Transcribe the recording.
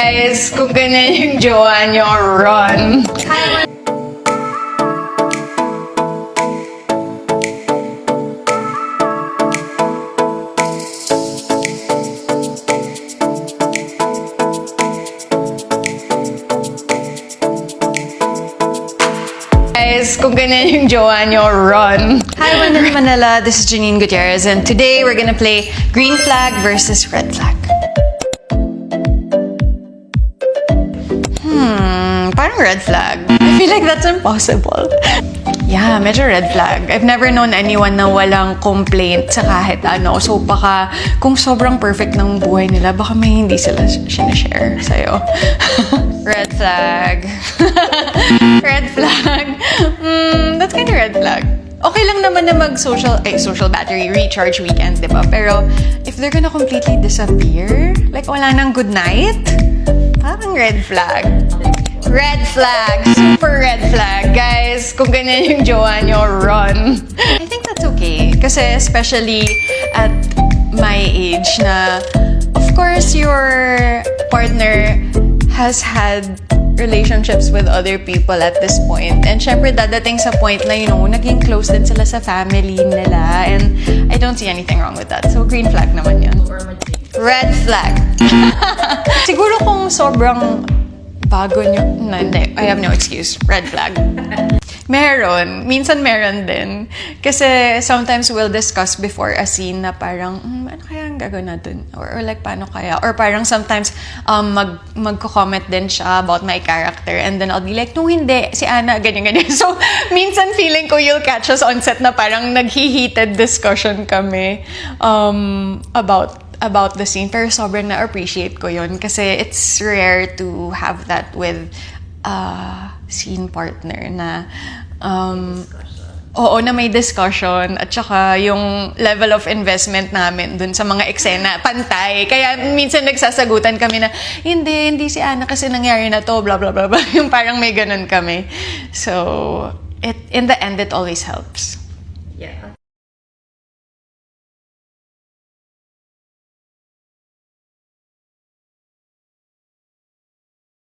Guys, kung ganyan yung jowa nyo, run. Guys, kung ganyan yung jowa nyo, run. Hi, Wonder Manila. This is Janine Gutierrez, and today we're gonna play green flag versus red flag. Parang red flag. I feel like that's impossible. Yeah, medyo red flag. I've never known anyone na walang complaint sa kahit ano. So baka kung sobrang perfect ng buhay nila, baka may hindi sila sinashare sa'yo. Red flag. Red flag. That's kind of red flag. Okay lang naman na social battery recharge weekend, di ba? Pero if they're gonna completely disappear, like wala nang good night, parang red flag. Red flag. Super red flag. Guys, kung ganyan yung jowa nyo, run. I think that's okay. Kasi especially at my age na, of course, your partner has had relationships with other people at this point. And syempre, dadating sa point na, naging close din sila sa family nila. And I don't see anything wrong with that. So, green flag naman yun. Red flag. Siguro kung sobrang bago nyo, hindi, I have no excuse. Red flag. Minsan meron din. Kasi sometimes we'll discuss before a scene na parang, ano kaya ang gagawin natin? Or like, paano kaya? Or parang sometimes magko-comment din siya about my character and then I'll be like, no, hindi, si Ana, ganyan. So, minsan feeling ko you'll catch us on set na parang naghi-heated discussion kami about the scene. Pero sobrang na-appreciate ko yun kasi it's rare to have that with scene partner na na may discussion at saka yung level of investment namin dun sa mga eksena pantay. Kaya minsan nagsasagutan kami na hindi si Ana kasi nangyari na to, blah blah blah blah. Yung parang may ganun kami. So, in the end it always helps. Yeah.